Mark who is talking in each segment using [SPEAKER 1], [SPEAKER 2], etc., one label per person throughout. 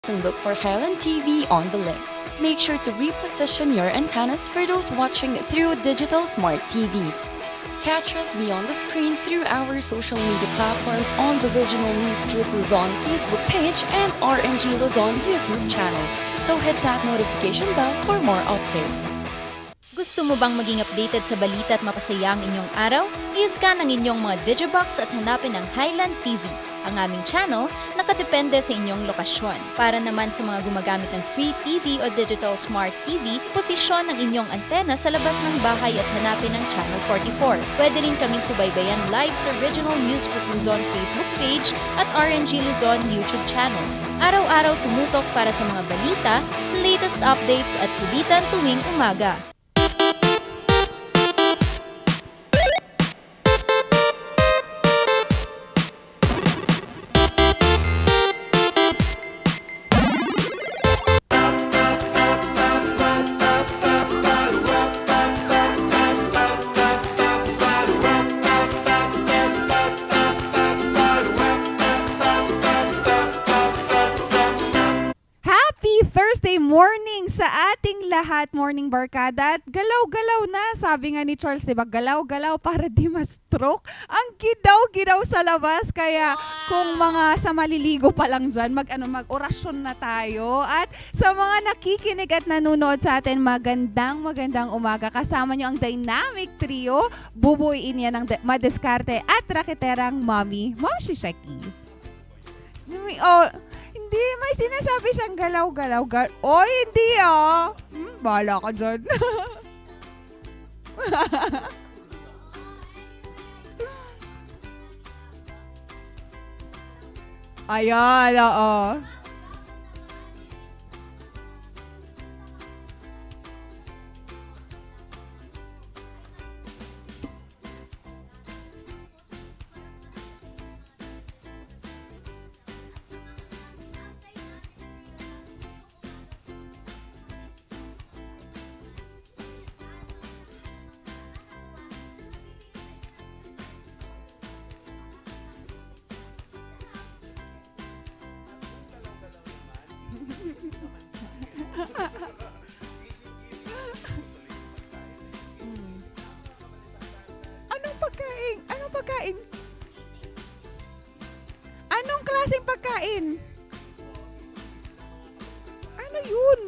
[SPEAKER 1] and look for Highland TV on the list. Make sure to reposition your antennas for those watching through digital smart TVs. Catch us beyond the screen through our social media platforms on the Regional News Group Luzon Facebook page and RNG Luzon YouTube channel. So hit that notification bell for more updates.
[SPEAKER 2] Gusto mo bang maging updated sa balita at mapasaya ang inyong araw? I-scan ang inyong mga digibox at hanapin ang Highland TV. Ang aming channel nakadepende sa inyong lokasyon. Para naman sa mga gumagamit ng free TV o digital smart TV, posisyon ang inyong antena sa labas ng bahay at hanapin ang Channel 44. Pwede rin kaming subaybayan live sa Regional News Group Luzon Facebook page at RNG Luzon YouTube channel. Araw-araw tumutok para sa mga balita, latest updates at kulitan tuwing umaga.
[SPEAKER 3] Thursday morning sa ating lahat, morning barkada, at galaw-galaw na, sabi nga ni Charles, diba, galaw-galaw para di ma-stroke. Ang gidaw-gidaw sa labas, kaya kung mga sa maliligo pa lang dyan, mag-orasyon na tayo. At sa mga nakikinig at nanonood sa atin, magandang umaga. Kasama nyo ang dynamic trio, bubuuin yan ng madiskarte at rakiterang Mami Shishaki. Hindi, may sinasabi siyang galaw-galaw. Hindi bahala ka dyan. Ayan, oo. Anong pagkain? Anong klaseng pagkain? Ano yun?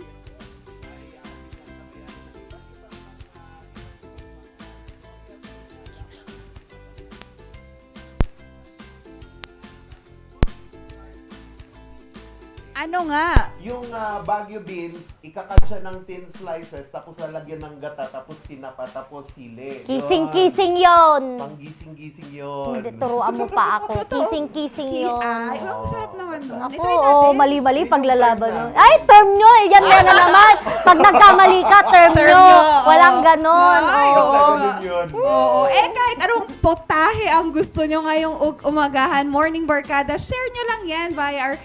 [SPEAKER 3] Ano nga?
[SPEAKER 4] Yung Baguio beans, ikakat siya ng thin slices, tapos lalagyan ng gata, tapos tinapa, tapos sili.
[SPEAKER 5] Kising-kising yon.
[SPEAKER 4] Pang-gising-gising yun.
[SPEAKER 5] Hindi, turuan mo pa ako. Kising-kising yon.
[SPEAKER 3] Ay, ang sarap naman nun.
[SPEAKER 5] Ako, mali-mali paglalaban nun. Ay, term nyo! Yan na naman. Pag nagkamali ka, term nyo. Walang ganon.
[SPEAKER 3] Ay, oo.
[SPEAKER 4] Yun.
[SPEAKER 3] Oo. Kahit anong potahe ang gusto nyo ngayong umagahan, morning barkada, share nyo lang yan via our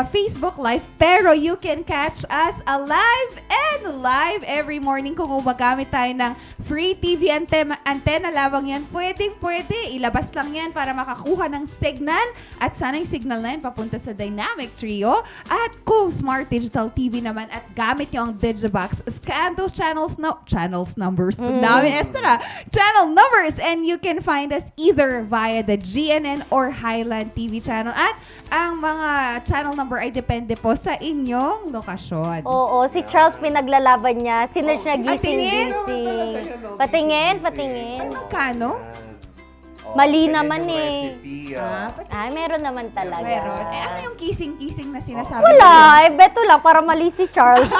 [SPEAKER 3] Facebook Live. Pero you can catch us alive and live every morning kung gumagamit tayo ng free TV antenna lamang yan. Pwede. Ilabas lang yan para makakuha ng signal. At sana yung signal na yan papunta sa Dynamic Trio. At kung Smart Digital TV naman at gamit nyo ang Digibox, scan those channels numbers. Dami extra. Channel numbers. And you can find us either via the GNN or Highland TV channel. At ang mga channel number ay depende po sa inyong lokasyon.
[SPEAKER 5] Oo, si Charles pinaglalaban niya. Sinerch niya gising-gising. Patingin.
[SPEAKER 3] Magkano?
[SPEAKER 5] Mali naman eh.
[SPEAKER 4] Recipe,
[SPEAKER 5] Meron naman talaga.
[SPEAKER 3] Meron. Ano yung kissing-kissing na sinasabi?
[SPEAKER 5] Wala, beto lang para mali si Charles.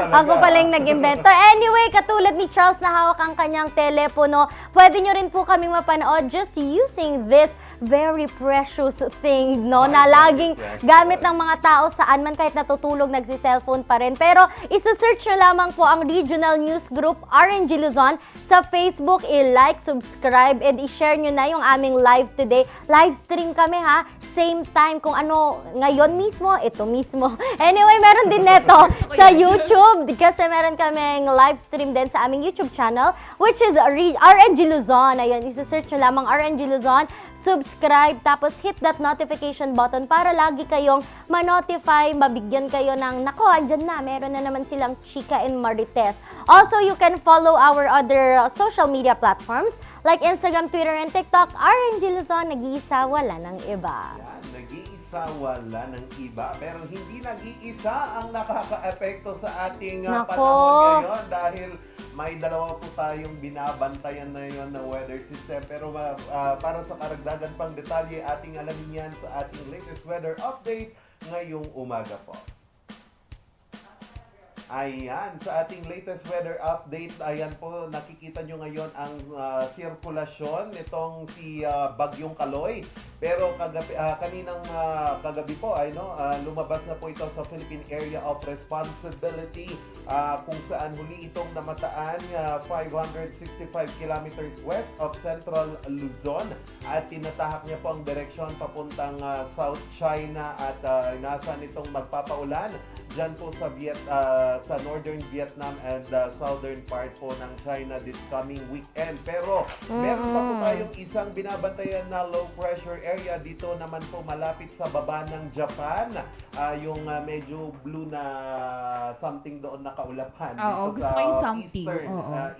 [SPEAKER 5] Ako pala yung nag-invento. Anyway, katulad ni Charles na hawak ang kanyang telepono, pwede nyo rin po kaming mapanood just using this very precious thing, no? Na laging gamit ng mga tao saan man kahit natutulog, nagsi-cellphone pa rin. Pero isa-search nyo lamang po ang Regional News Group RNG Luzon sa Facebook. I-like, subscribe, and i-share nyo na yung aming live today. Live stream kami ha. Same time kung ano ngayon mismo, ito mismo. Anyway, meron din neto sa YouTube kasi meron kaming live stream din sa aming YouTube channel which is RNG Luzon. Ayun, isa-search nyo lamang RNG Luzon subscribe, tapos hit that notification button para lagi kayong ma-notify, mabigyan kayo ng, nako, andyan na, meron na naman silang Chika and Marites. Also, you can follow our other social media platforms like Instagram, Twitter, and TikTok. RNG Luzon, nag-iisa, wala ng iba.
[SPEAKER 4] Yan, nag-iisa, wala ng iba. Pero hindi nag-iisa ang nakaka-epekto sa ating panahon ngayon dahil may dalawa po tayong binabantayan na yun na weather system. Pero para sa karagdagan pang detalye, ating alamin yan sa ating latest weather update ngayong umaga po. Ayan, sa ating latest weather update, ayan po, nakikita nyo ngayon ang sirkulasyon nitong si Bagyong Kaloy. Pero kagabi po, lumabas na po ito sa Philippine Area of Responsibility kung saan huli itong namataan 565 kilometers west of Central Luzon at tinatahak niya po ang direksyon papuntang South China at inaasahan itong magpapaulan dyan po sa northern Vietnam and southern part po ng China this coming weekend. Pero meron pa po tayong isang binabantayan na low pressure area dito naman po malapit sa baba ng Japan. Yung medyo blue na something doon nakaulapan.
[SPEAKER 3] Oo,
[SPEAKER 4] dito
[SPEAKER 3] gusto ko yung something.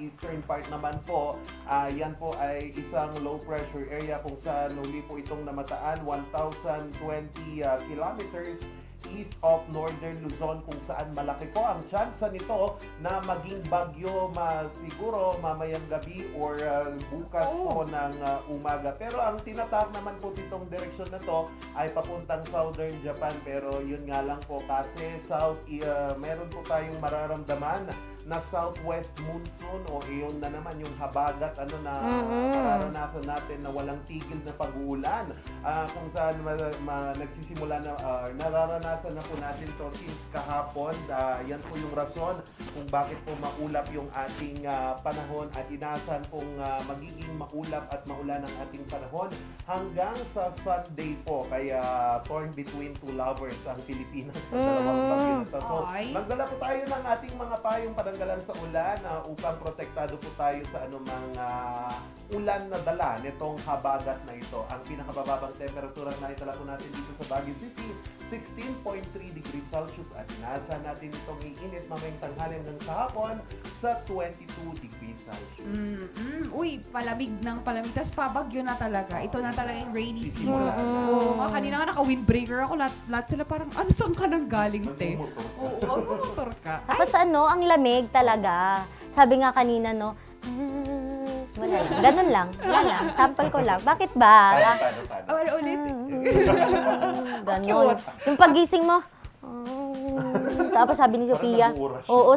[SPEAKER 4] Eastern part naman po, yan po ay isang low pressure area kung saan huli po itong namataan 1,020 kilometers east of northern Luzon kung saan malaki po ang tsansa nito na maging bagyo siguro mamayang gabi or bukas po ng umaga. Pero ang tinatak naman po ditong direksyon na to ay papuntang southern Japan, pero yun nga lang po kasi meron po tayong mararamdaman na southwest monsoon o iyon na naman yung habagat mararanasan natin na walang tigil na pag-uulan kung saan nagsisimula na nararanasan na po natin to since kahapon. Yan po yung rason kung bakit po maulap yung ating panahon at inaasahan pong magiging maulap at maulan ang ating panahon hanggang sa Sunday po. Kaya torn between two lovers ang Pilipinas sa dalawang bagyo na to. So, magdala po tayo ng ating mga payong pananggalan sa ulan upang protektado po tayo sa anumang ulan na dala nitong habagat na ito. Ang pinakabababang temperatura na itala po natin dito sa Baguio City, 16.3 degrees Celsius at inaasahan natin itong iinit mamayang tanghali hanggang sa hapon sa 22 degrees Celsius.
[SPEAKER 3] Uy, palamig ng palamig. Tapos pabagyo na talaga. Ito na talaga yung rainy season. Kanina nga naka-windbreaker ako. Lahat sila parang, saan ka nang galing, te? Motor ka.
[SPEAKER 5] Tapos ang lamig talaga. Sabi nga kanina, wala lang. Ganun lang. Wala lang. Sample ko lang. Bakit ba?
[SPEAKER 3] Wala ulit.
[SPEAKER 5] Ganun. Yung pagising mo, tapos sabi ni Sophia,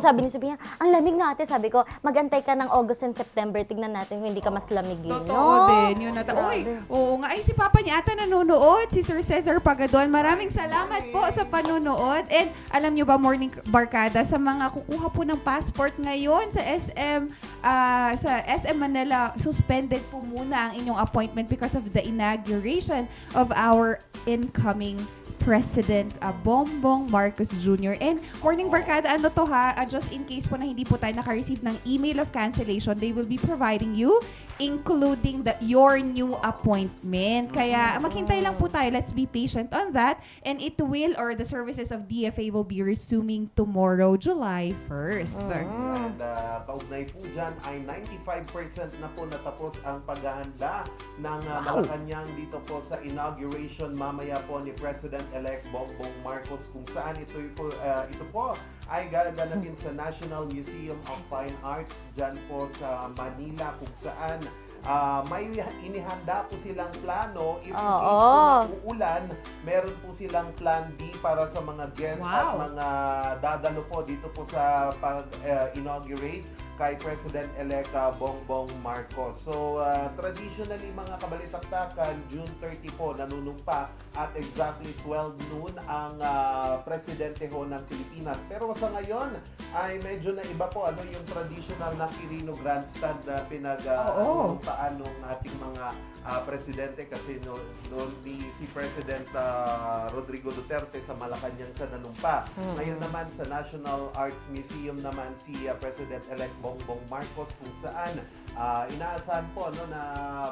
[SPEAKER 5] sabi ni Sophia, ang lamig na ate. Sabi ko, magantay ka ng August and September. Tignan natin kung hindi ka mas lamigin.
[SPEAKER 3] Totoo din. Yun nga. Ay, si Papa ni ata nanonood. Si Sir Cesar Pagadon. Maraming salamat po sa panonood. And alam nyo ba, Morning Barkada, sa mga kukuha po ng passport ngayon sa SM Manila, suspended po muna ang inyong appointment because of the inauguration of our incoming President Bongbong Marcos Jr. And Morning Barkada, just in case po na hindi po tayo naka-receive ng email of cancellation, they will be providing you including your new appointment. Kaya maghintay lang po tayo. Let's be patient on that. And the services of DFA will be resuming tomorrow, July 1st.
[SPEAKER 4] And kaugnay po dyan ay 95% na po natapos ang paghahanda ng Malacanang dito po sa inauguration mamaya po ni President-elect Bongbong Marcos, kung saan ito po ay gaganapin sa National Museum of Fine Arts dyan po sa Manila, kung saan may inihanda po silang plano. If uulan, meron po silang plan B para sa mga guests at mga dadalo po dito po sa pag-inaugurate kay President-elect Bongbong Marcos. So, traditionally mga kabalitaktakan, June 30 po nanunumpa at exactly 12 noon ang presidente ho ng Pilipinas. Pero sa ngayon ay medyo na iba po yung traditional na Quirino Grandstand na pinag-nunumpaan ng ating mga presidente, kasi noon si President Rodrigo Duterte sa Malacanang sa nanumpa. Ngayon naman sa National Arts Museum naman si President-elect Bongbong Marcos, kung saan inaasahan po na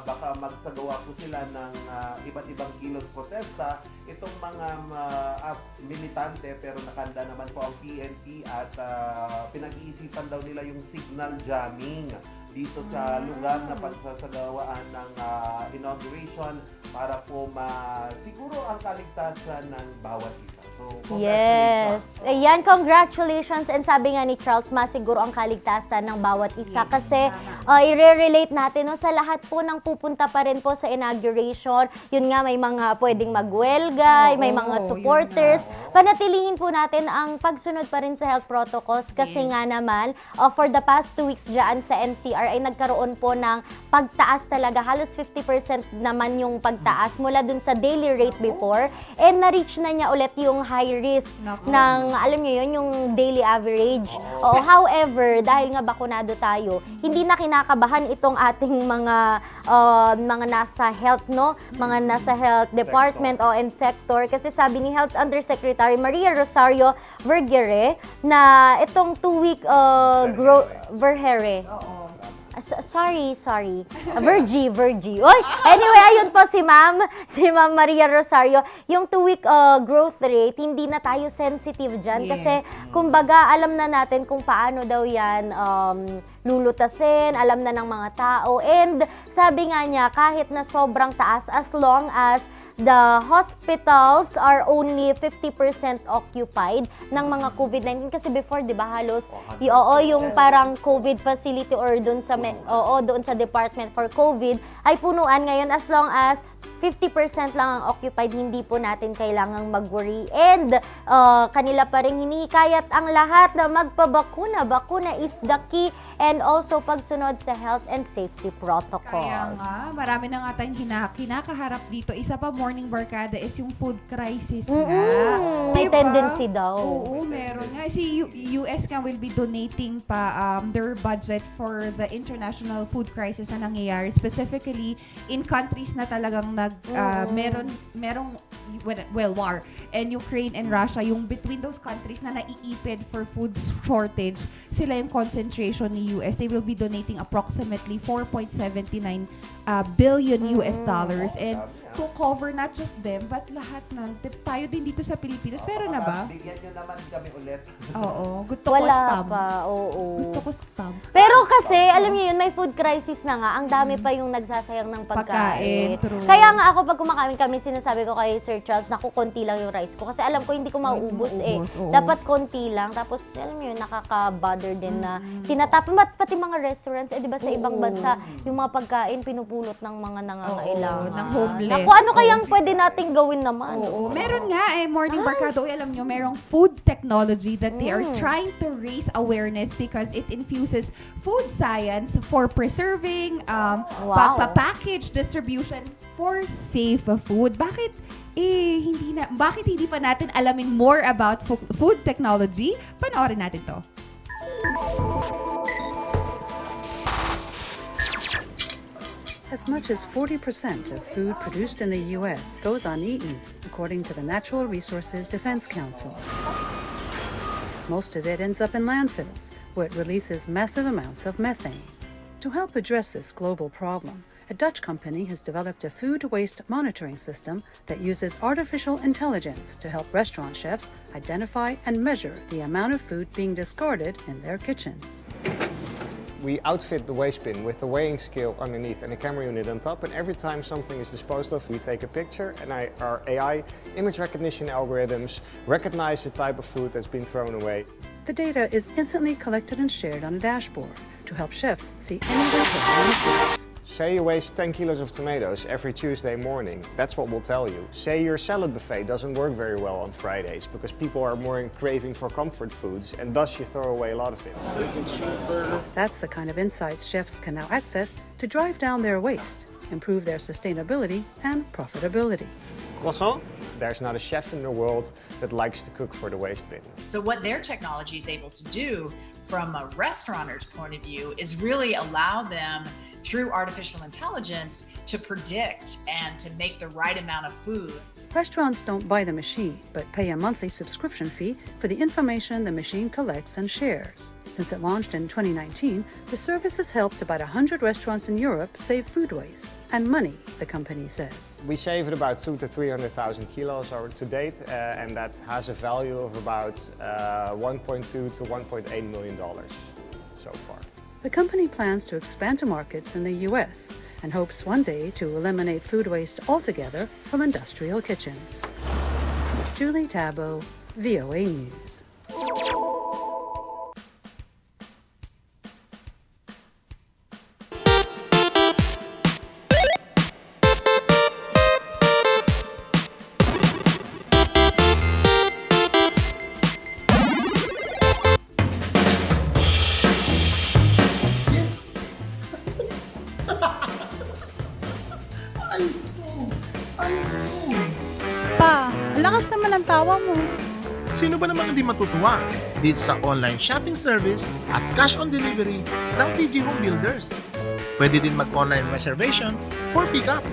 [SPEAKER 4] baka magsagawa po sila ng iba't ibang kilos protesta itong mga militante, pero nakanda naman po ang PNP at pinag-iisipan daw nila yung signal jamming dito sa lugar na pagsasagawaan ng inauguration para po siguro ang kaligtasan ng bawat isa. So,
[SPEAKER 5] yes. Ayan, congratulations. And sabi nga ni Charles, masiguro ang kaligtasan ng bawat isa. Kasi i-relate natin sa lahat po ng pupunta pa rin po sa inauguration. Yun nga, may mga pwedeng magwelga, may mga supporters. Panatilihin po natin ang pagsunod pa rin sa health protocols. Kasi nga naman, for the past 2 weeks dyan sa NCR ay nagkaroon po ng pagtaas talaga. Halos 50% naman yung pagtaas mula dun sa daily rate before. And na-reach na niya ulit yung high risk ng, alam niyo yun, yung daily average. However, dahil nga bakunado tayo, hindi na kinakabahan itong ating mga nasa health, mga nasa health department and sector. Kasi sabi ni Health Undersecretary Maria Rosario Vergere na itong 2-week Sorry. Virgie. Oy, anyway, ayun po si Ma'am Maria Rosario. Yung 2-week growth rate, hindi na tayo sensitive dyan. Kasi, kumbaga, alam na natin kung paano daw yan lulutasin, alam na ng mga tao. And sabi nga niya, kahit na sobrang taas, as long as the hospitals are only 50% occupied ng mga COVID-19 kasi before 'di ba halos yung parang COVID facility or doon sa department for COVID ay punuan. Ngayon as long as 50% lang ang occupied, hindi po natin kailangang mag-worry. And kanila pa rin hinihikayat ang lahat na magpabakuna. Bakuna is the key. And also pagsunod sa health and safety protocols.
[SPEAKER 3] Kaya nga, marami na nga tayong kinakaharap dito. Isa pa, morning barkada is yung food crisis nga.
[SPEAKER 5] May tendency daw.
[SPEAKER 3] Oo, meron nga. Si US nga will be donating pa their budget for the international food crisis na nangyayari. Specifically, in countries na talagang merong war. And Ukraine and Russia, yung between those countries na naiipid for food shortage, sila yung concentration ni US. They will be donating approximately 4.79 billion US dollars and to cover not just them but lahat ng tayo din dito sa Pilipinas. Meron na ba?
[SPEAKER 4] Bigyan nyo naman kami ulit.
[SPEAKER 3] Oo. Gusto ko spam. Gusto ko spam.
[SPEAKER 5] Pero kasi, alam niyo yun, may food crisis na nga. Ang dami pa yung nagsasayang ng pagkain. Kaya nga ako, pag kumakain kami, sinasabi ko kay Sir Charles, naku, konti lang yung rice ko. Kasi alam ko, hindi ko mauubos Dapat konti lang. Tapos, alam niyo yun, nakaka-bother din na tinatapon. Pati mga restaurants, di ba sa ibang bansa, yung mga pagkain, pinupulot ng mga nangangailangan.
[SPEAKER 3] Ng homeless.
[SPEAKER 5] Naku, ano kayang pwede nating gawin naman?
[SPEAKER 3] Meron nga morning barkada. Alam nyo, merong food technology that they are trying to raise awareness because it infuses food science for preserving, package distribution for safe food. Bakit hindi pa natin alamin more about food technology? Panoorin natin to.
[SPEAKER 6] As much as 40% of food produced in the U.S. goes uneaten, according to the Natural Resources Defense Council. Most of it ends up in landfills, where it releases massive amounts of methane. To help address this global problem, a Dutch company has developed a food waste monitoring system that uses artificial intelligence to help restaurant chefs identify and measure the amount of food being discarded in their kitchens.
[SPEAKER 7] We outfit the waste bin with the weighing scale underneath and a camera unit on top, and every time something is disposed of, we take a picture and our AI image recognition algorithms recognize the type of food that's been thrown away.
[SPEAKER 6] The data is instantly collected and shared on a dashboard to help chefs see any recurring issues.
[SPEAKER 7] Say you waste 10 kilos of tomatoes every Tuesday morning. That's what we'll tell you. Say your salad buffet doesn't work very well on Fridays because people are more craving for comfort foods, and thus you throw away a lot of it.
[SPEAKER 6] That's the kind of insights chefs can now access to drive down their waste, improve their sustainability and profitability.
[SPEAKER 7] Croissant? There's not a chef in the world that likes to cook for the waste bin.
[SPEAKER 8] So what their technology is able to do from a restaurateur's point of view is really allow them through artificial intelligence to predict and to make the right amount of food
[SPEAKER 6] Restaurants don't buy the machine, but pay a monthly subscription fee for the information the machine collects and shares. Since it launched in 2019, the service has helped about 100 restaurants in Europe save food waste and money, the company says.
[SPEAKER 7] We saved about 200,000 to 300,000 kilos to date, and that has a value of about $1.2 to $1.8 million so far.
[SPEAKER 6] The company plans to expand to markets in the US and hopes one day to eliminate food waste altogether from industrial kitchens. Julie Tabo, VOA News.
[SPEAKER 9] Pa, ang lakas naman ang tawa mo.
[SPEAKER 10] Sino ba namang hindi matutuwa dito sa online shopping service at cash on delivery ng TG Home Builders? Pwede din mag-online reservation for pickup.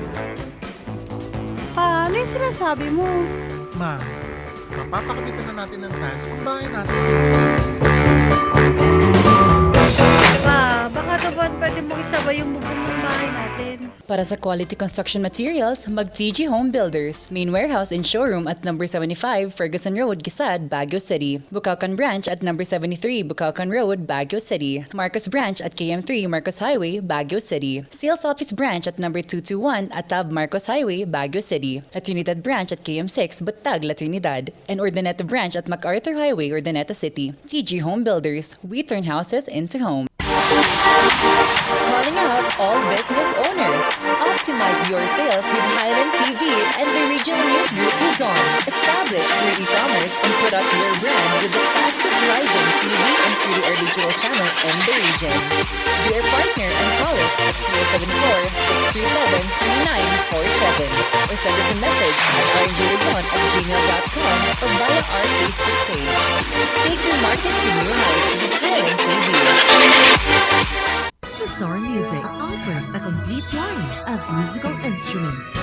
[SPEAKER 9] Pa, ano yung sinasabi mo?
[SPEAKER 10] Ma, mapapakabitan na natin ng tiles ang bahay natin.
[SPEAKER 9] Pa, baka naman pwede mo isabay yung bubong ng bahay natin.
[SPEAKER 11] Para sa quality construction materials, mag-TG Home Builders. Main warehouse and showroom at number 75 Ferguson Road, Gisad, Baguio City. Bucaucan Branch at number 73 Bucaucan Road, Baguio City. Marcos Branch at KM3 Marcos Highway, Baguio City. Sales Office Branch at number 221 Atab Marcos Highway, Baguio City. La Trinidad Branch at KM6 Batag, La Trinidad. And Urdaneta Branch at MacArthur Highway, Urdaneta City. TG Home Builders. We turn houses into homes. Calling out all business owners. Optimize your sales with Highland TV and the regional news group Luzon. Establish your e-commerce and put out your brand with the fastest rising TV and free-to-air digital channel in the region. Be our partner and call us at 074-637-3947 or send us a message at rngluzon@gmail.com or via our Facebook page. Take your market to new heights with Highland TV.
[SPEAKER 12] Bizarre Music offers a complete line of musical instruments.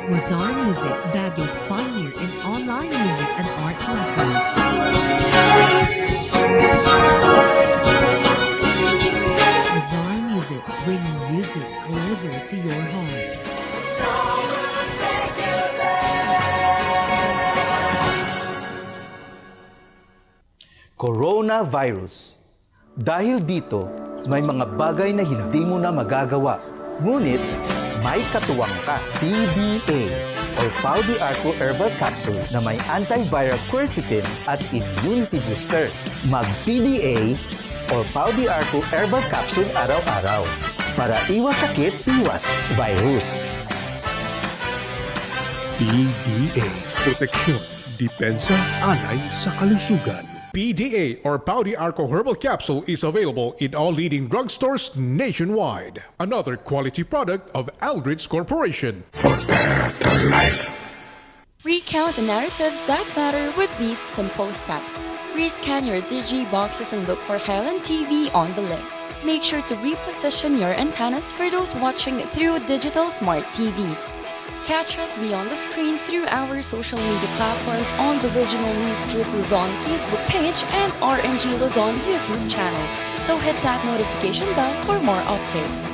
[SPEAKER 12] Bizarre Music, Baguio's pioneer in online music and art lessons. Bizarre Music, bringing music closer to your hearts.
[SPEAKER 13] Coronavirus. Dahil dito, may mga bagay na hindi mo na magagawa. Ngunit, may katuwang ka. PDA or Pau de Arco Herbal Capsule na may antiviral quercetin at immunity booster. Mag-PDA or Pau de Arco Herbal Capsule araw-araw. Para iwas sakit, iwas virus.
[SPEAKER 14] PDA. Proteksyon, depensa, alay sa kalusugan. PDA or Pau de Arco Herbal Capsule is available in all leading drugstores nationwide. Another quality product of Aldrich Corporation. For better life.
[SPEAKER 1] Recount the narratives that matter with these simple steps. Rescan your Digi boxes and look for Highland TV on the list. Make sure to reposition your antennas for those watching through digital smart TVs. Catch us beyond the screen through our social media platforms on the Regional News Group Luzon Facebook page and RNG Luzon YouTube channel. So hit that notification bell for more updates.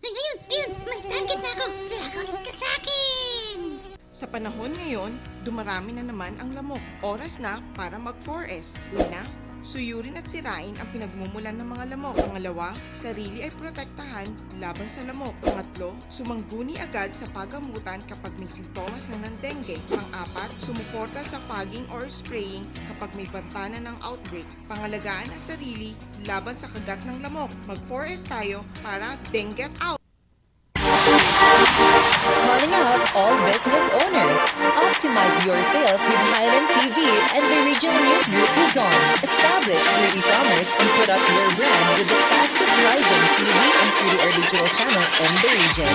[SPEAKER 15] Ayun! May target na ako! Lagot ka sa akin!
[SPEAKER 16] Sa panahon ngayon, dumarami na naman ang lamok. Oras na para mag-4S. Una, suyurin at sirain ang pinagmumulan ng mga lamok. Pangalawa, sarili ay protektahan laban sa lamok. Pangatlo, sumangguni agad sa pagamutan kapag may sintomas na ng dengue. Pang-apat, sumuporta sa fogging or spraying kapag may bantana ng outbreak. Pangalagaan ang sarili laban sa kagat ng lamok. Mag-4S tayo para dengue out!
[SPEAKER 11] Calling out all business owners. Optimize your sales with Highland TV and the regional news group Luzon. Establish your e-commerce and put out your brand with the fastest rising TV and free-to-air digital channel in the region.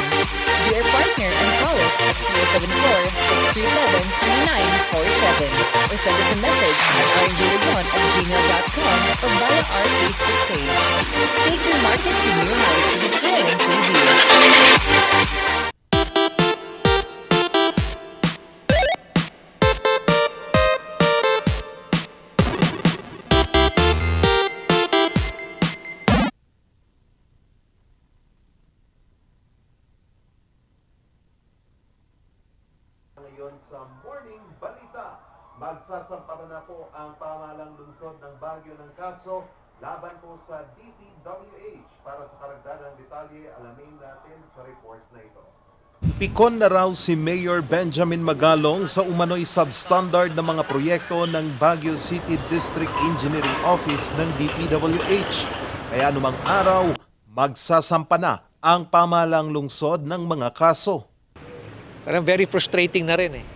[SPEAKER 11] Be our partner and call us at or send us a message at rngrayon@gmail.com or via our Facebook page. Take your market to new heights with Highland TV.
[SPEAKER 4] Ngayon sa Morning Balita, magsasampa na po ang pamahalang lungsod ng Baguio ng kaso laban po sa DPWH. Para sa karagdagang detalye, alamin natin sa report na ito.
[SPEAKER 10] Pikon na raw si Mayor Benjamin Magalong sa umano'y substandard na mga proyekto ng Baguio City District Engineering Office ng DPWH. Kaya anumang araw, magsasampa na ang pamahalang lungsod ng mga kaso.
[SPEAKER 17] Parang very frustrating na rin eh.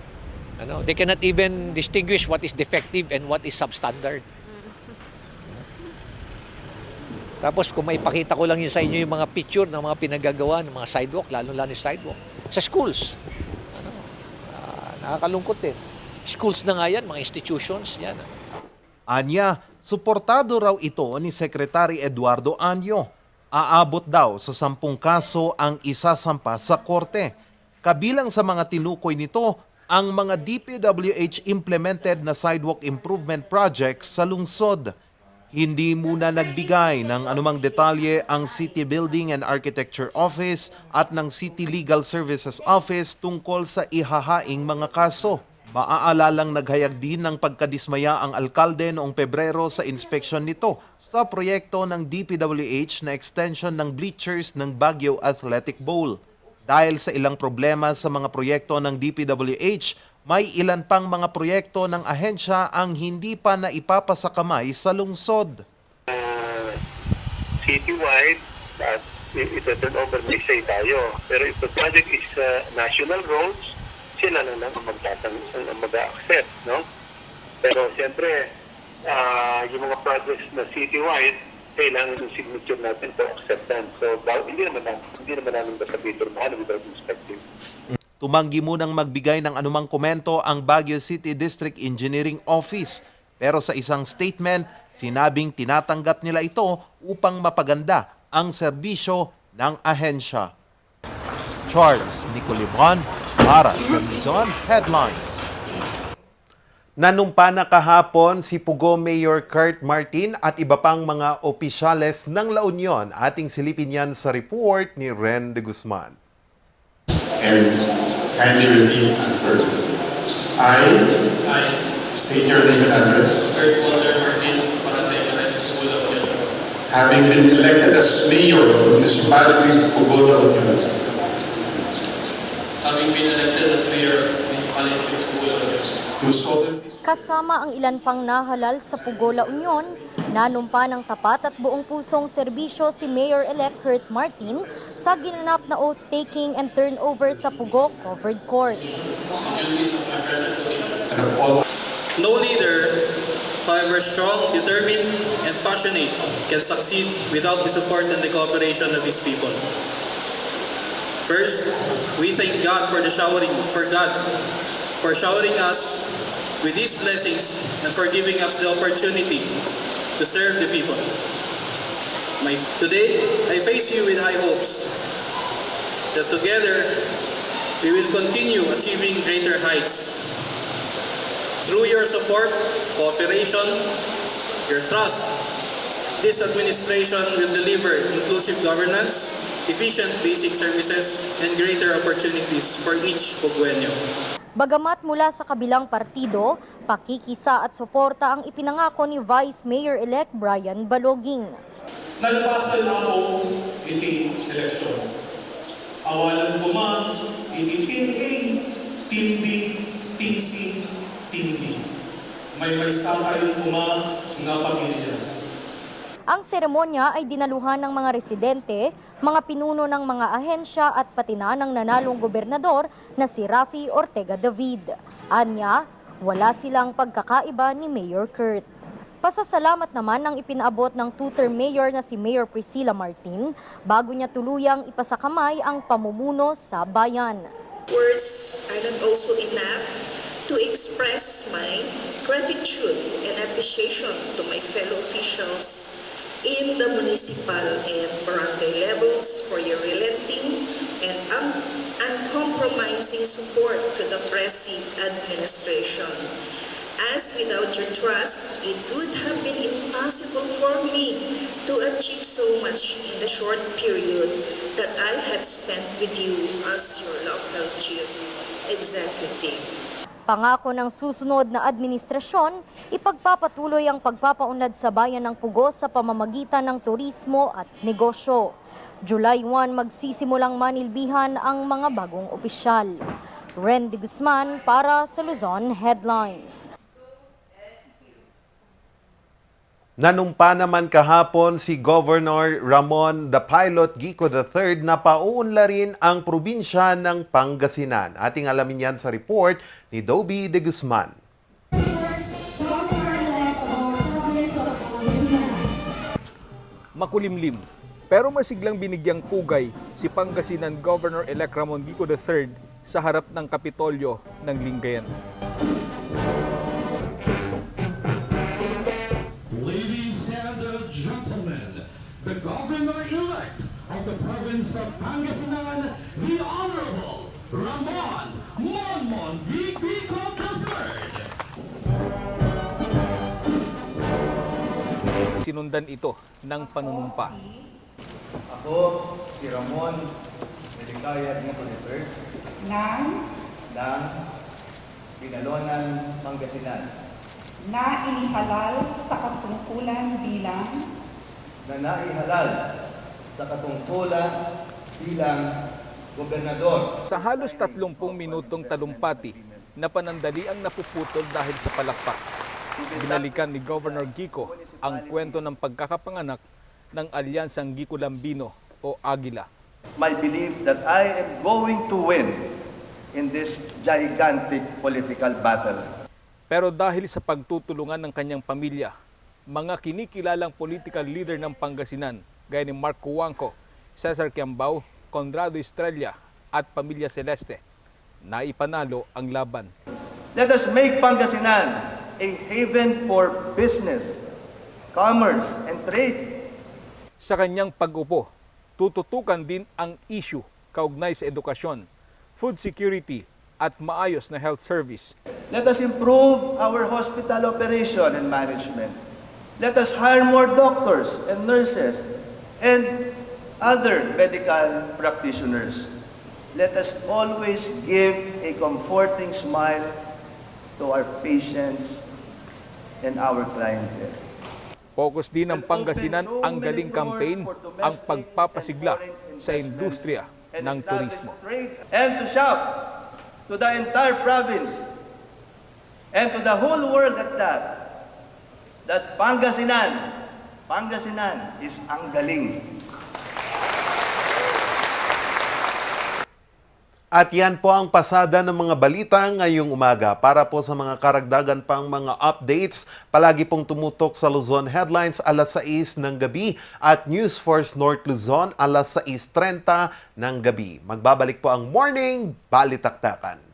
[SPEAKER 17] They cannot even distinguish what is defective and what is substandard. Tapos kung maipakita ko lang yun sa inyo yung mga picture ng mga pinagagawa ng mga sidewalk, lalo-lalo yung sidewalk, sa schools. Nakakalungkot din. Schools na nga yan, mga institutions, yan.
[SPEAKER 10] Anya, suportado raw ito ni Secretary Eduardo Anyo. Aabot daw sa 10 kaso ang isasampa sa korte. Kabilang sa mga tinukoy nito ang mga DPWH implemented na sidewalk improvement projects sa lungsod. Hindi muna nagbigay ng anumang detalye ang City Building and Architecture Office at ng City Legal Services Office tungkol sa ihahaing mga kaso. Maaalalang naghayag din ng pagkadismaya ang alkalde noong Pebrero sa inspeksyon nito sa proyekto ng DPWH na extension ng bleachers ng Baguio Athletic Bowl. Dahil sa ilang problema sa mga proyekto ng DPWH, may ilan pang mga proyekto ng ahensya ang hindi pa naipapasakamay sa lungsod.
[SPEAKER 18] Citywide, ito turnover may say tayo. Pero if the project is national roads, sila na naman mag-accept, no? Pero siyempre, yung mga projects na citywide, kailangan yung signature natin for acceptance. So, hindi naman namin sasabihin without inspecting.
[SPEAKER 10] Tumanggi munang magbigay ng anumang komento ang Baguio City District Engineering Office. Pero sa isang statement, sinabing tinatanggap nila ito upang mapaganda ang serbisyo ng ahensya. Charles Nicolibon para sa Luzon Headlines. Nanumpa na kahapon si Pugo Mayor Kurt Martin at iba pang mga opisyales ng La Union. Ating silipin yan sa report ni Ren de Guzman.
[SPEAKER 19] And kindly repeat after me. I state your name and address. Kurt Martin, Pugo, La Union. Having been elected as mayor of the municipality of Pugo, La Union. Having been elected as mayor of the municipality of Pugo, La Union.
[SPEAKER 5] Kasama ang ilan pang nahalal sa Pugo, La Union, nanumpa ng tapat at buong pusong serbisyo si Mayor-elect Kurt Martin sa ginanap na oath-taking and turnover sa Pugo Covered Court.
[SPEAKER 20] No leader, however strong, determined, and passionate, can succeed without the support and the cooperation of his people. First, we thank God for showering us with these blessings and for giving us the opportunity to serve the people. Today, I face you with high hopes that together we will continue achieving greater heights. Through your support, cooperation, your trust, this administration will deliver inclusive governance, efficient basic services, and greater opportunities for each Pugueño.
[SPEAKER 5] Bagamat mula sa kabilang partido, pakikisa at suporta ang ipinangako ni Vice Mayor-elect Brian Baloging.
[SPEAKER 19] Nagpasal ako iti eleksyon. Awalan ko man iti tineng, tindi, tinsi, tindi. May sakay ko man nga pamilya.
[SPEAKER 5] Ang seremonya ay dinaluhan ng mga residente, mga pinuno ng mga ahensya at pati na ng nanalong gobernador na si Rafi Ortega David. Anya, wala silang pagkakaiba ni Mayor Kurt. Pasasalamat naman ang ipinaabot ng two-term mayor na si Mayor Priscilla Martin bago niya tuluyang ipasakamay ang pamumuno sa bayan.
[SPEAKER 21] Words are not also enough to express my gratitude and appreciation to my fellow officials in the municipal and barangay levels for your relenting and uncompromising support to the Presi administration. As without your trust, it would have been impossible for me to achieve so much in the short period that I had spent with you as your local chief executive.
[SPEAKER 5] Pangako ng susunod na administrasyon, ipagpapatuloy ang pagpapaunlad sa bayan ng Pugo sa pamamagitan ng turismo at negosyo. July 1 magsisimulang manilbihan ang mga bagong opisyal. Randy Guzman para sa Luzon Headlines.
[SPEAKER 10] Nanumpa naman kahapon si Governor Ramon the Pilot Gico III na pauunlarin ang probinsya ng Pangasinan. Ating alamin yan sa report ni Dobby de Guzman.
[SPEAKER 22] Makulimlim, pero masiglang binigyang pugay si Pangasinan Governor-elect Ramon Gico III sa harap ng Kapitolyo ng Lingayen.
[SPEAKER 23] The Governor-elect of the province of Pangasinan, the Honorable Ramon Monmon V. Gico III.
[SPEAKER 22] Sinundan ito ng panunumpa.
[SPEAKER 24] Ako, si Ramon Balitaktakan Gico III ng Binalonan, Pangasinan
[SPEAKER 25] na inihalal sa katungkulan bilang
[SPEAKER 24] gobernador.
[SPEAKER 22] Sa halos 30 minutong talumpati na panandali ang napuputol dahil sa palakpak, binalikan ni Governor Gico ang kwento ng pagkakapanganak ng Alyansang Gico Lambino o Agila.
[SPEAKER 24] My belief that I am going to win in this gigantic political battle.
[SPEAKER 22] Pero dahil sa pagtutulungan ng kanyang pamilya, mga kinikilalang political leader ng Pangasinan, gaya ni Mark Cuangco, Cesar Kiambao, Conrado Estrella at Pamilya Celeste, na ipanalo ang laban.
[SPEAKER 24] Let us make Pangasinan a haven for business, commerce, and trade.
[SPEAKER 22] Sa kanyang pag-upo, tututukan din ang issue kaugnay sa edukasyon, food security at maayos na health service.
[SPEAKER 24] Let us improve our hospital operation and management. Let us hire more doctors and nurses and other medical practitioners. Let us always give a comforting smile to our patients and our clientele.
[SPEAKER 22] Focus din ng Pangasinan ang galing campaign, ang pagpapasigla sa industriya ng turismo.
[SPEAKER 24] And to shout to the entire province and to the whole world at that Pangasinan is ang galing.
[SPEAKER 10] At yan po ang pasada ng mga balita ngayong umaga. Para po sa mga karagdagan pang mga updates, palagi pong tumutok sa Luzon Headlines alas 6 ng gabi at News Force North Luzon alas 6:30 ng gabi. Magbabalik po ang Morning Balitaktakan.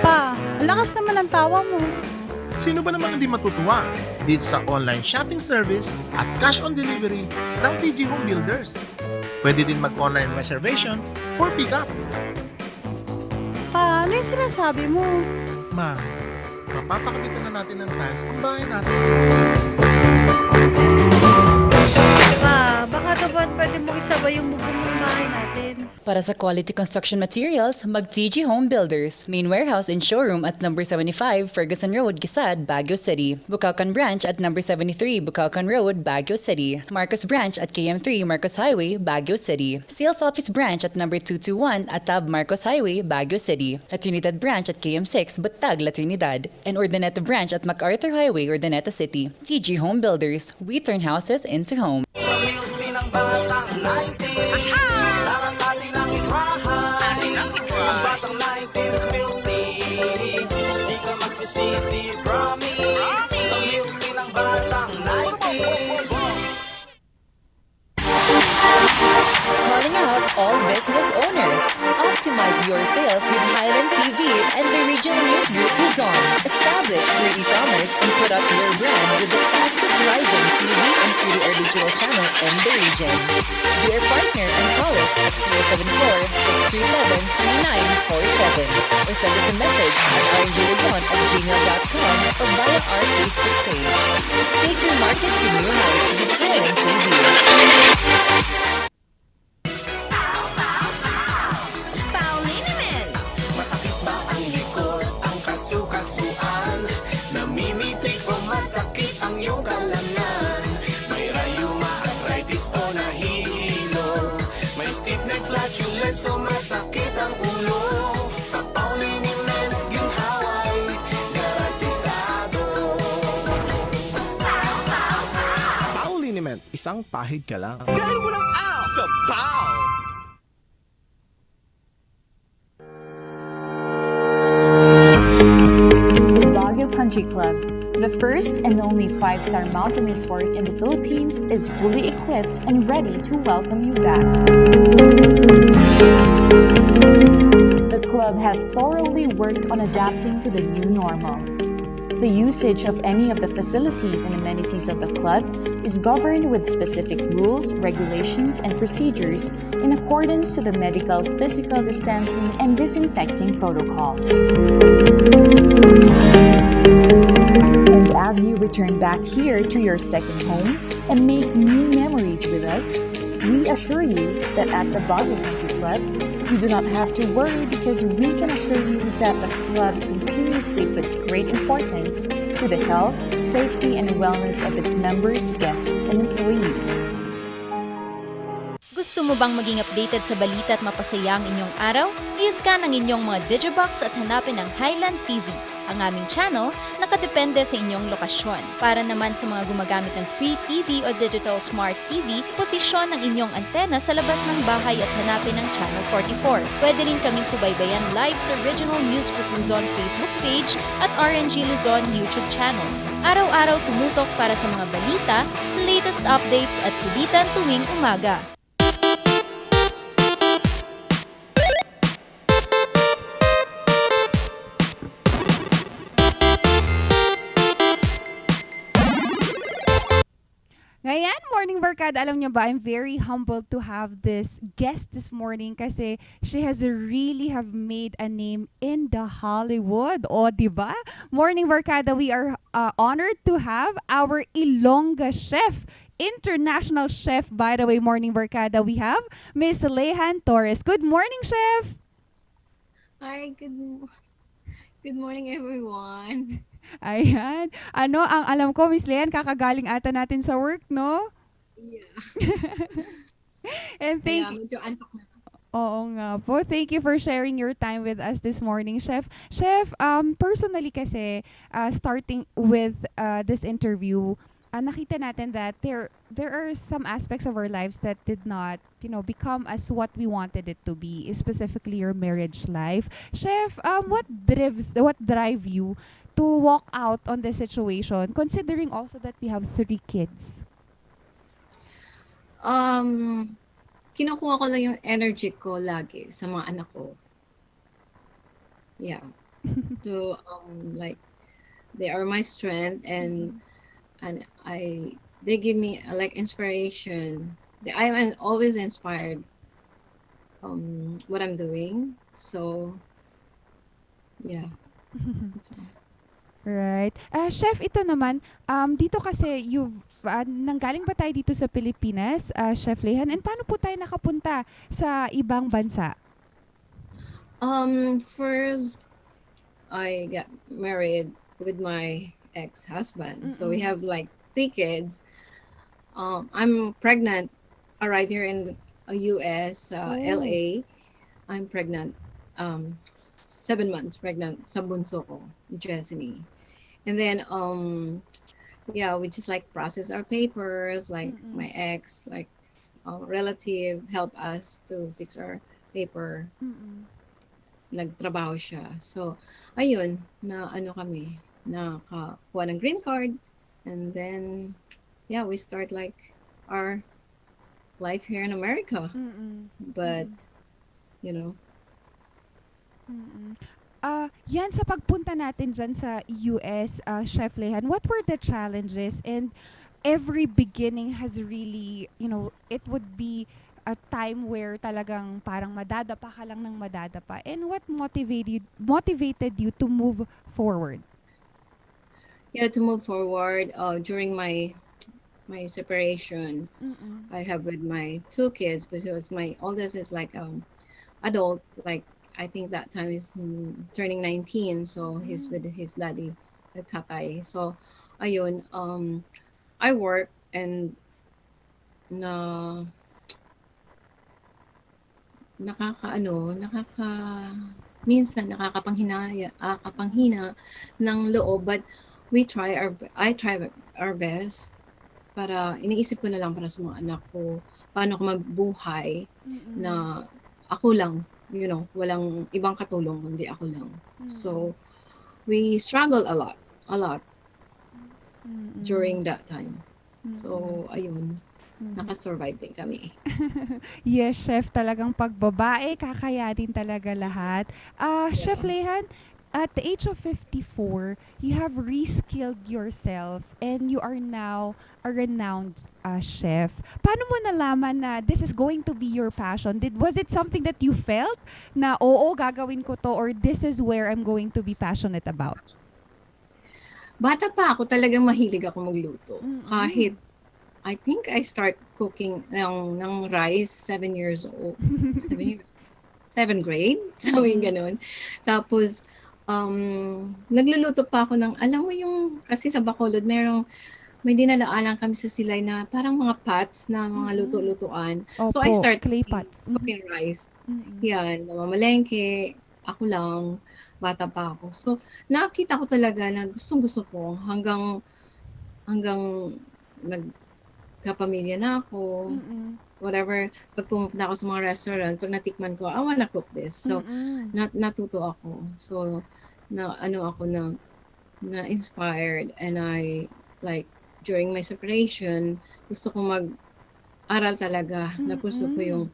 [SPEAKER 26] Pa, lakas naman ang tawa mo.
[SPEAKER 27] Sino ba naman hindi matutuwa dito sa online shopping service at cash on delivery ng TG Home Builders? Pwede din mag-online reservation for pickup.
[SPEAKER 26] Pa, ano yung sinasabi mo?
[SPEAKER 27] Ma, mapapakabitan na natin ng tiles ang bahay natin.
[SPEAKER 9] Pa, baka naman pwede mo isabay yung bubong ng bahay natin.
[SPEAKER 11] Para sa quality construction materials, mag-TG Home Builders. Main warehouse and showroom at number 75 Ferguson Road, Gisad, Baguio City. Bukakan branch at number 73 Bukakan Road, Baguio City. Marcos branch at KM3 Marcos Highway, Baguio City. Sales office branch at number 221 at Tab Marcos Highway, Baguio City. La Trinidad branch at KM6 Batag, La Trinidad. And Urdaneta branch at MacArthur Highway, Urdaneta City. TG Home Builders. We turn houses into homes.
[SPEAKER 23] Sisi, promise, sa milky ng batang 90s.
[SPEAKER 11] Calling out all business owners. Optimize your sales with Highland TV and the Regional News Group Luzon. Establish your e-commerce and put up your brand with the fastest rising TV and free-to-air digital channel in the region. Be our partner and call us at 074-637-3947 or send us a message at rngluzon@gmail.com or via our Facebook page. Take your market to new heights with Highland TV.
[SPEAKER 23] Masakit ba ang likod, ang kasukasuan? Namimitig o masakit ang iyong kalamnan? May rayuma, arthritis o nahihilo? May stiff neck, flatulence o masakit ang ulo? Sa Pauliniment, ginhaway, garantisado. Pauliniment, isang pahid ka lang. Dahil walang out sa Pau!
[SPEAKER 2] The Baguio Country Club, the first and only 5-star mountain resort in the Philippines, is fully equipped and ready to welcome you back. The club has thoroughly worked on adapting to the new normal. The usage of any of the facilities and amenities of the club is governed with specific rules, regulations, and procedures in accordance to the medical, physical distancing, and disinfecting protocols. And as you return back here to your second home and make new memories with us, we assure you that at the Baguio Country Club, you do not have to worry because we can assure you that the club continuously puts great importance to the health, safety, and wellness of its members, guests, and employees.
[SPEAKER 3] Gusto mo bang maging updated sa balita at mapasaya ang inyong araw? I-scan ang inyong mga digibox at hanapin ang Highland TV, ang aming channel nakadepende sa inyong lokasyon. Para naman sa mga gumagamit ng free TV o digital smart TV, posisyon ang inyong antena sa labas ng bahay at hanapin ang Channel 44. Pwede rin kaming subaybayan live sa Regional News Group Luzon Facebook page at RNG Luzon YouTube channel. Araw-araw tumutok para sa mga balita, latest updates at kulitan tuwing umaga.
[SPEAKER 6] Ngayon, Morning Barkada, alam niyo ba, I'm very humbled to have this guest this morning kasi she has really have made a name in the Hollywood. O, diba? Morning Barkada, we are honored to have our Ilongga chef, international chef, by the way, Morning Barkada. We have Miss Lehan Torres. Good morning, chef!
[SPEAKER 7] Hi, good morning everyone.
[SPEAKER 6] Ayan. Ano, ang alam ko, Miss Lehan, kakagaling ata natin sa work, no?
[SPEAKER 7] Yeah.
[SPEAKER 6] And
[SPEAKER 7] Kaya medyo antok na.
[SPEAKER 6] Oo nga po. Thank you for sharing your time with us this morning, Chef. Chef, personally kasi, starting with this interview, nakita natin that there are some aspects of our lives that did not, become as what we wanted it to be, specifically your marriage life. Chef, what drive you to walk out on this situation, considering also that we have 3 kids?
[SPEAKER 7] Kinukuha ko lang yung energy ko lagi sa mga anak ko. Yeah. To like they are my strength and they give me like inspiration. I'm always inspired what I'm doing. So yeah. That's all.
[SPEAKER 6] Right. Chef, ito naman, dito kasi nanggaling ba tayo dito sa Pilipinas, Chef Lehan? And paano po tayo nakapunta sa ibang bansa?
[SPEAKER 7] First, I got married with my ex-husband. So we have like 3 kids. I'm pregnant, arrived here in US, LA. I'm pregnant, 7 months pregnant sa bunso ko, Jessie. And then, yeah, we just like process our papers, like my ex, like relative help us to fix our paper. Nagtrabaho siya. So, ayun, na ano kami, nakakuha ng green card. And then, yeah, we start like our life here in America. But, you know.
[SPEAKER 6] Yan sa pagpunta natin dyan sa US, Chef Lehan, what were the challenges? And every beginning has really, it would be a time where talagang parang madadapa ka lang ng madadapa. And what motivated you to move forward?
[SPEAKER 7] Yeah, to move forward, during my separation, I have with my 2 kids, because my oldest is like adult, like I think that time is turning 19, so he's with his daddy, the tatay. So, ayun, I work and minsan kapanghina ng loob, but I try our best para iniisip ko na lang para sa mga anak ko, paano ko mabuhay na ako lang, walang ibang katulong kundi ako lang. So we struggle a lot during that time. So ayun, nakasurvive din kami.
[SPEAKER 6] Yes, Chef, talagang pagbabae, kakayanin talaga lahat. Chef Lehan, at the age of 54, you have reskilled yourself and you are now a renowned chef. Paano mo nalaman na this is going to be your passion? Was it something that you felt na, oo, gagawin ko to, or this is where I'm going to be passionate about?
[SPEAKER 7] Bata pa ako, talagang mahilig ako magluto. Kahit, I think I start cooking ng rice 7 years old. 7th grade, sabi ganun. Tapos, nagluluto pa ako ng, alam mo yung, kasi sa Bacolod, may dinalaanan kami sa Silay na parang mga pots na mga luto-lutuan. So I start
[SPEAKER 6] clay pots.
[SPEAKER 7] cooking rice. Yan, namamalengke, ako lang, bata pa ako. So nakita ko talaga na gustong-gusto ko hanggang nagkapamilya na ako. Whatever, pag pumunta ako sa mga restaurant, pag natikman ko, I wanna cook this. So, natuto ako. So, na-inspired, and I, like, during my separation, gusto ko mag-aral talaga. Napuso ko yung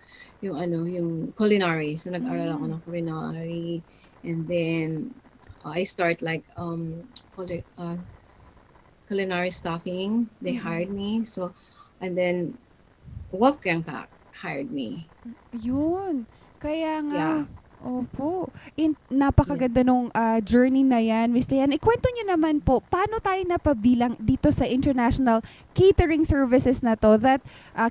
[SPEAKER 7] culinary. So, nag-aral ako ng culinary. And then, I start like, culinary staffing. They hired me. So, and then, Wolfgang hired me.
[SPEAKER 6] Yun. Kaya nga.
[SPEAKER 7] Yeah.
[SPEAKER 6] Opo. Napakaganda nung journey na yan, Miss Lehan. Ikwento nyo naman po, paano tayo napabilang dito sa international catering services na to that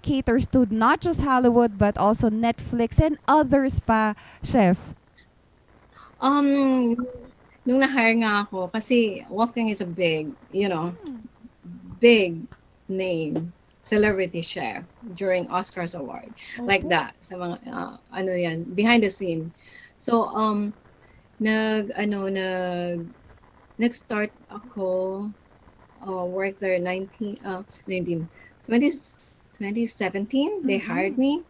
[SPEAKER 6] caters to not just Hollywood but also Netflix and others pa, Chef?
[SPEAKER 7] Nung na-hire nga ako, kasi Wolfgang is a big name. Celebrity chef during Oscars award, like that, sa mga behind the scene. So nag-start ako work there 2017. They hired me,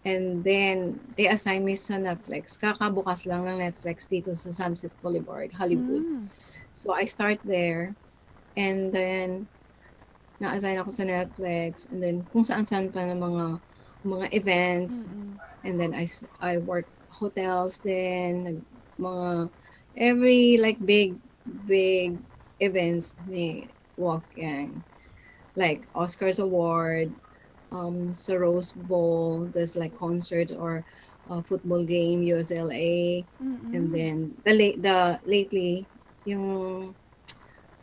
[SPEAKER 7] and then they assigned me sa Netflix. Kakabukas lang ng Netflix dito sa Sunset Boulevard, Hollywood. So I start there, and then na-assign ako sa Netflix, and then kung saan-saan pa ng mga events, and then I work hotels din, mga every like big events ni Wolfgang, like Oscars award, sa Rose Bowl, there's like concert or football game, USLA, and then the lately yung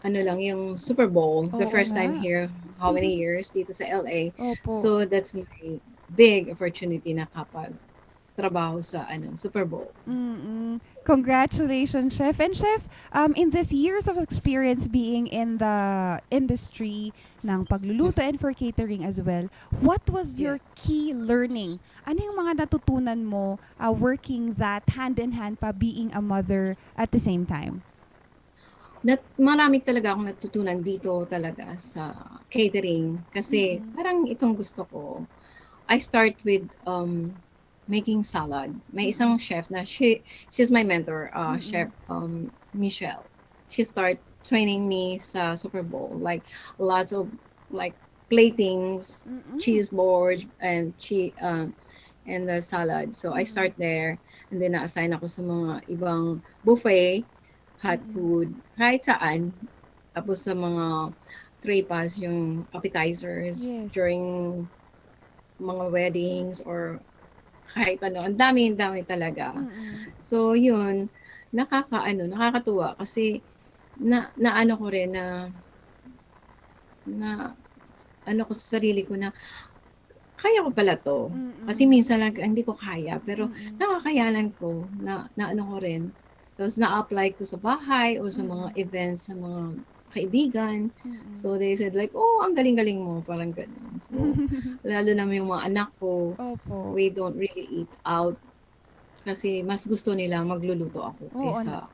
[SPEAKER 7] ano lang, yung Super Bowl, the
[SPEAKER 6] Oo
[SPEAKER 7] first
[SPEAKER 6] nga.
[SPEAKER 7] time here, how many years, dito sa LA.
[SPEAKER 6] Opo.
[SPEAKER 7] So, that's my big opportunity na kapag trabaho sa Super Bowl.
[SPEAKER 6] Congratulations, Chef. And Chef, in this years of experience being in the industry ng pagluluto and for catering as well, what was your key learning? Ano yung mga natutunan mo working that hand-in-hand pa being a mother at the same time?
[SPEAKER 7] Marami talaga akong natutunan dito talaga sa catering kasi parang itong gusto ko. I start with making salad. May isang chef na she's my mentor, Chef Michelle. She start training me sa Super Bowl, like lots of like platings, cheese boards, and and the salad. So I start there, and then na-assign ako sa mga ibang buffet, hot food, kahit saan. Tapos sa mga tripas, yung appetizers during mga weddings or kahit ano, ang dami talaga. So yun, nakakatuwa kasi naano ko rin na ano ko sa sarili ko na kaya ko pala to. Kasi minsan lang hindi ko kaya, pero nakakayanan ko na ano ko rin. Tapos na-apply ko sa bahay o sa mga events sa mga kaibigan. So they said like, oh, ang galing-galing mo, parang ganun. So, lalo na yung mga anak ko, we don't really eat out kasi mas gusto nila magluluto ako kaysa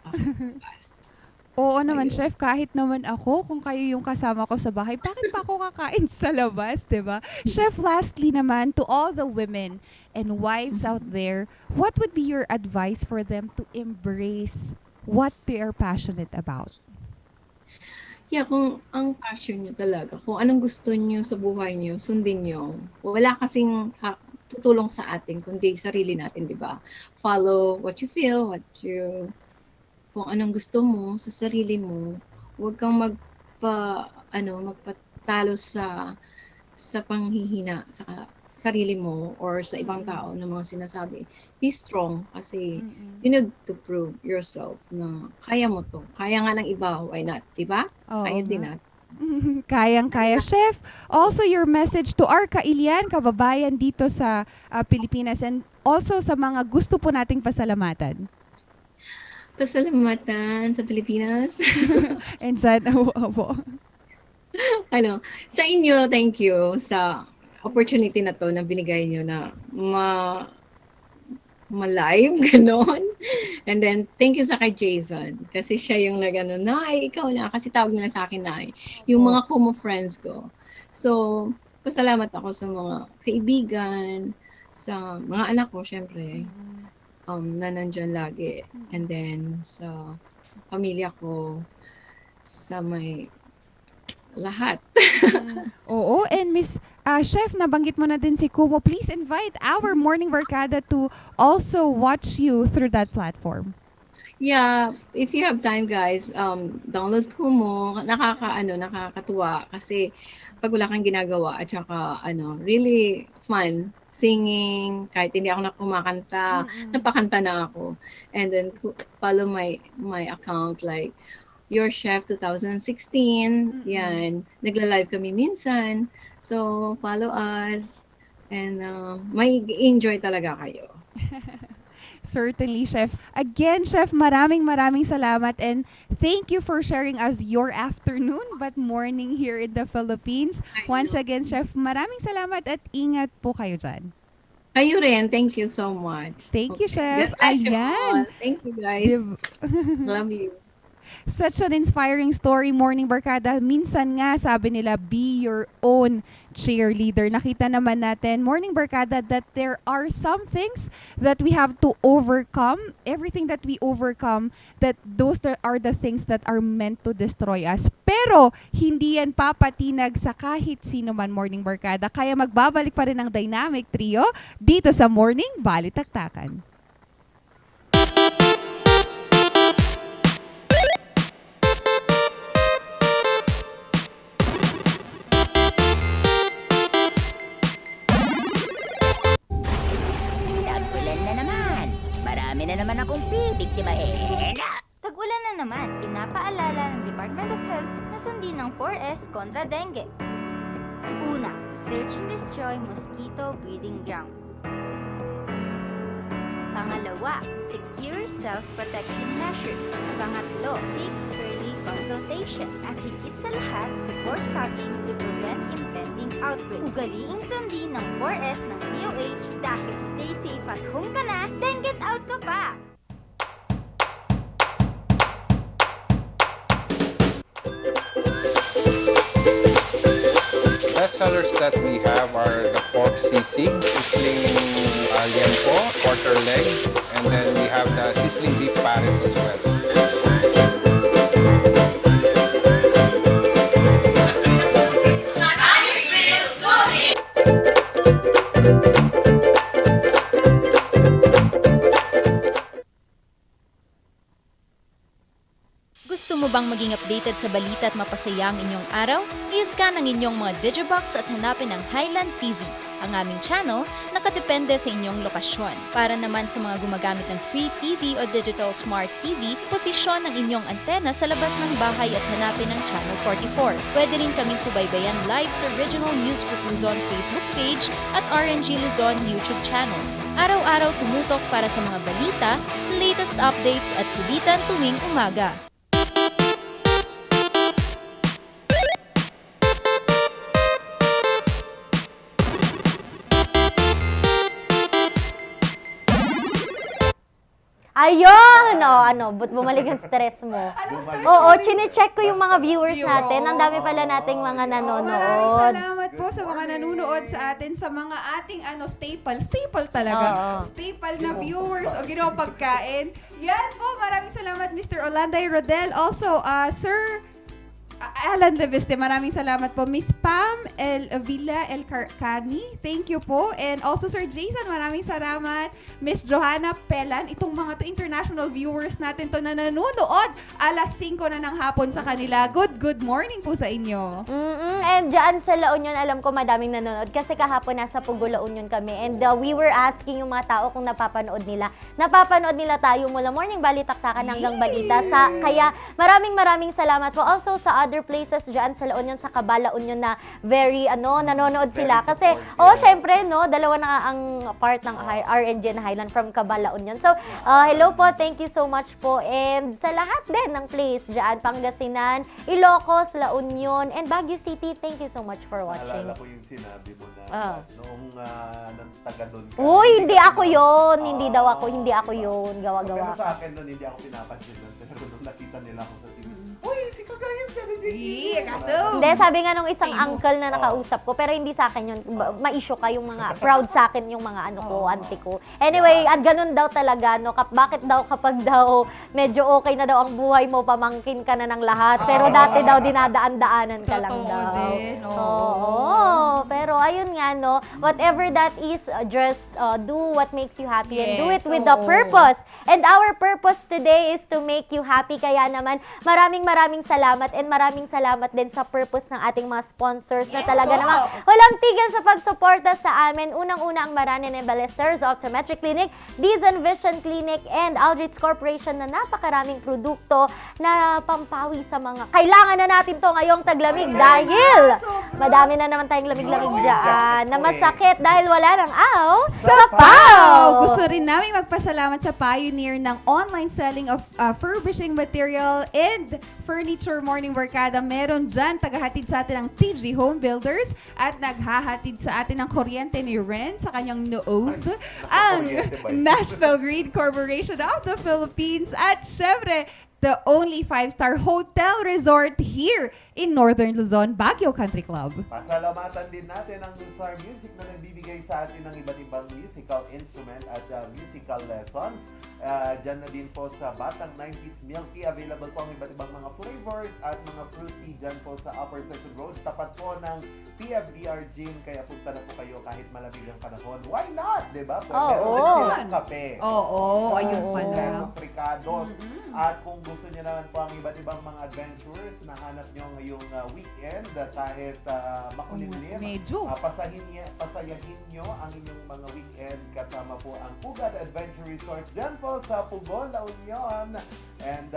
[SPEAKER 6] Oo naman, Chef, kahit naman ako, kung kayo yung kasama ko sa bahay, bakit pa ako kakain sa labas, diba? Chef, lastly naman, to all the women and wives out there, what would be your advice for them to embrace what they are passionate about?
[SPEAKER 7] Yeah, kung ang passion nyo talaga, kung anong gusto nyo sa buhay nyo, sundin nyo. Wala kasing tutulong sa atin, kundi sarili natin, di ba? Follow what you feel, kung anong gusto mo sa sarili mo, huwag kang magpatalo sa panghihina sa sarili mo or sa ibang tao na mga sinasabi. Be strong kasi you need to prove yourself na kaya mo to. Kaya nga ng iba, why not? Diba? Kaya din natin.
[SPEAKER 6] Kayang-kaya. Chef, also your message to our kailian, kababayan dito sa Pilipinas and also sa mga gusto po nating pasalamatan.
[SPEAKER 7] Pasalamatan sa Pilipinas.
[SPEAKER 6] And sana po.
[SPEAKER 7] Sa inyo, thank you sa opportunity na to na binigay nyo na ma-live, ganon. And then, thank you sa kay Jason. Kasi siya yung ikaw na. Kasi tawag nila sa akin na yung mga Kumu friends ko. So, pasalamat ako sa mga kaibigan, sa mga anak ko, syempre, na nandyan lagi. And then, sa pamilya ko, sa may lahat.
[SPEAKER 6] Oo, and Miss Chef, nabanggit mo na din si Kumu. Please invite our Morning Barkada to also watch you through that platform.
[SPEAKER 7] Yeah, if you have time guys, download Kumu. Nakakatuwa kasi pag wala kang ginagawa at saka really fun singing, kahit hindi ako kumakanta, napakanta na ako. And then follow my account like Your Chef 2016. Yan. Nagla-live kami minsan. So, follow us. And may enjoy talaga kayo.
[SPEAKER 6] Certainly, Chef. Again, Chef, maraming salamat and thank you for sharing us your afternoon but morning here in the Philippines. Once again, Chef, maraming salamat at ingat po kayo dyan.
[SPEAKER 7] Kayo rin. Thank you so much.
[SPEAKER 6] Thank you, Chef.
[SPEAKER 7] Ayan. Thank you, guys. Love you.
[SPEAKER 6] Such an inspiring story, Morning Barkada. Minsan nga, sabi nila, be your own cheerleader. Nakita naman natin, Morning Barkada, that there are some things that we have to overcome. Everything that we overcome, that those are the things that are meant to destroy us. Pero, hindi yan papatinag sa kahit sino man, Morning Barkada. Kaya magbabalik pa rin ang Dynamic Trio dito sa Morning Balitaktakan.
[SPEAKER 1] Na naman akong bibiktimahin.
[SPEAKER 5] Tag-ulan na naman, pinapaalala ng Department of Health na sundin ng 4S kontra dengue. Una, search and destroy mosquito breeding ground. Pangalawa, secure self-protection measures. Pangatlo, seek early consultation. At higit sa lahat, support fogging to prevent impending outbreaks. Ugaliing sundin ng 4S ng DOH dahil stay safe at home ka na, then get out ka pa!
[SPEAKER 1] Bestsellers that we have are the pork sisig, sizzling liempo, quarter leg, and then we have the sizzling beef pares as well.
[SPEAKER 3] Gusto mo bang maging updated sa balita at mapasaya ang inyong araw? I-scan ang inyong mga digibox at hanapin ang Highland TV, ang aming channel nakadepende sa inyong lokasyon. Para naman sa mga gumagamit ng free TV o digital smart TV, posisyon ang inyong antena sa labas ng bahay at hanapin ang Channel 44. Pwede rin kaming subaybayan live sa Regional News Group Luzon Facebook page at RNG Luzon YouTube channel. Araw-araw tumutok para sa mga balita, latest updates at kulitan tuwing umaga.
[SPEAKER 5] Ayun! But bumalik yung stress mo. Oo, chine-check ko yung mga viewers natin. Ang dami pala nating mga nanonood.
[SPEAKER 6] Maraming salamat po sa mga nanonood sa atin, sa mga ating staple talaga. Staple na viewers o ginawang pagkain. Yan po, maraming salamat Mr. Olanday Rodel. Also, Sir Alan Leviste, maraming salamat po. Miss Pam Villa El Carcani, thank you po. And also Sir Jason, maraming salamat. Miss Johanna Pelan, itong mga to international viewers natin to na nanonood. Alas 5 na ng hapon sa kanila. Good morning po sa inyo.
[SPEAKER 5] And dyan sa La Union, alam ko madaming nanonood kasi kahapon nasa Pugo La Union kami. And we were asking yung mga tao kung napapanood nila. Napapanood nila tayo mula morning balitaktakan hanggang balita. Kaya maraming salamat po. Also sa other places dyan sa La Union, sa Cabala Union na very nanonood sila. Kasi, syempre, dalawa na ang part ng RNG na Highland from Cabala Union. So, hello po, thank you so much po. And sa lahat din ng place dyan, Pangasinan, Ilocos, La Union, and Baguio City, thank you so much for watching.
[SPEAKER 4] Naalala ko yung sinabi mo na noong taga doon ka.
[SPEAKER 5] Uy, hindi ako yun. Hindi daw ako, hindi ako yun. Gawa-gawa.
[SPEAKER 4] Pero sa akin noon, hindi ako pinapansin nun. Pero nung nakita nila ako sa TV, uy, si Kagayam ka rin.
[SPEAKER 5] Hindi, sabi nga nung isang uncle na nakausap ko, pero hindi sa akin yun. Ma-issue ka yung mga, proud sa akin yung mga auntie ko. Anyway, at ganun daw talaga, bakit daw kapag daw medyo okay na daw ang buhay mo, pamangkin ka na ng lahat. Pero dati daw dinadaan-daanan ka lang daw. Pero ayun nga, whatever that is, just do what makes you happy and do it with the purpose. And our purpose today is to make you happy. Kaya naman, maraming salamat and maraming salamat din sa purpose ng ating mga sponsors na talaga namang walang tigil sa pagsuporta sa amin. Unang-una ang Maranin and Ballesteros Optometric Clinic, Dizon Vision Clinic, and Aldrich Corporation na napakaraming produkto na pampawi sa mga kailangan na natin to ngayong taglamig dahil madami na naman tayong lamig-lamig dyan na masakit dahil wala ng
[SPEAKER 6] sa PAW! Gusto rin namin magpasalamat sa pioneer ng online selling of furbishing material and furniture morning barkada. Meron dyan tagahatid sa atin ng TG Home Builders at naghahatid sa atin ng kuryente ni Ren sa kanyang nose ang National Grid Corporation of the Philippines at syempre the only 5-star hotel resort here in Northern Luzon, Baguio Country Club.
[SPEAKER 4] Pasalamatan din natin ang Star Music na nagbibigay sa atin ng iba't ibang musical instrument at musical lessons. Diyan na din po sa Batang 90s Milky, available po ang iba't ibang mga flavors at mga fruity dyan po sa Upper Section Road. Tapat po ng PFDR Gym, kaya punta na po kayo kahit malamig ang panahon. Why not? Diba? Meron din silang kape.
[SPEAKER 6] Ayun pala.
[SPEAKER 4] Ricados. At kung gusto niyo naman po ang iba't ibang mga adventures na hanap niyo ngayong weekend, kahit makulimlim, pasayahin niyo ang inyong mga weekend kasama po ang Pugad Adventure Resort dyan po sa Pugon, La Union. And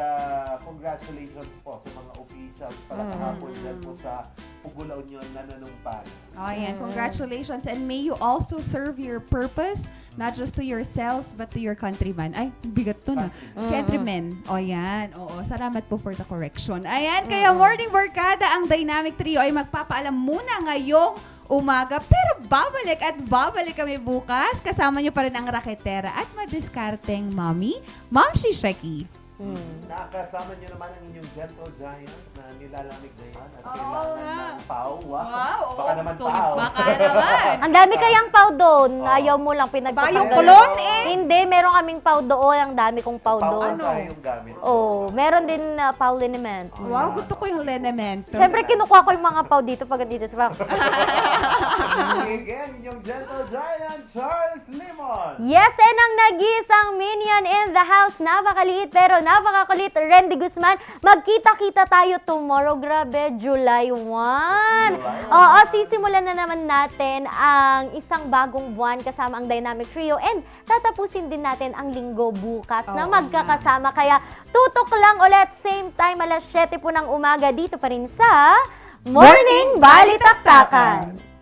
[SPEAKER 4] congratulations po sa mga officials pala kahapon dyan po sa Pugon, La Union na nanumpan.
[SPEAKER 6] Oh, yan. Congratulations. And may you also serve your purpose, not just to yourselves, but to your countrymen. Ay, bigat to na. Countrymen. O yan. Oo, salamat po for the correction. Ayan, kaya Morning Barkada, ang Dynamic Trio ay magpapaalam muna ngayong umaga. Pero babalik kami bukas. Kasama nyo pa rin ang raketera at madiskarteng mommy, Ma'am Shishaki.
[SPEAKER 4] Nakasama niyo naman ang inyong gentle giant na nilalamig na yan at kailangan ng pau. Baka naman pau.
[SPEAKER 6] Baka naman.
[SPEAKER 5] Ang dami kayang pau doon. Ayaw mo lang pinagtatanggal.
[SPEAKER 6] Bayong kulon eh.
[SPEAKER 5] Hindi, meron kaming pau doon. Ang dami kong pau doon.
[SPEAKER 4] Pau yung gamit.
[SPEAKER 5] Meron din pau liniment.
[SPEAKER 6] Wow, gusto ko yung liniment.
[SPEAKER 5] Siyempre, kinukuha ko yung mga pau dito pag dito sa
[SPEAKER 4] Again, yung gentle giant, Charles Limon.
[SPEAKER 5] Yes, and ang nag-iisang minion in the house. Napakaliit pero napakakulit, Randy Guzman. Magkita-kita tayo tomorrow. Grabe, July 1. Oo, sisimulan na naman natin ang isang bagong buwan kasama ang Dynamic Trio. And tatapusin din natin ang linggo bukas na magkakasama. Kaya tutok lang ulit, same time, alas 7 po ng umaga dito pa rin sa Morning Balitaktakan.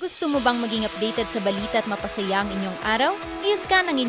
[SPEAKER 3] Gusto mo bang maging updated sa balita at mapasaya ang inyong araw? I-scan ang inyong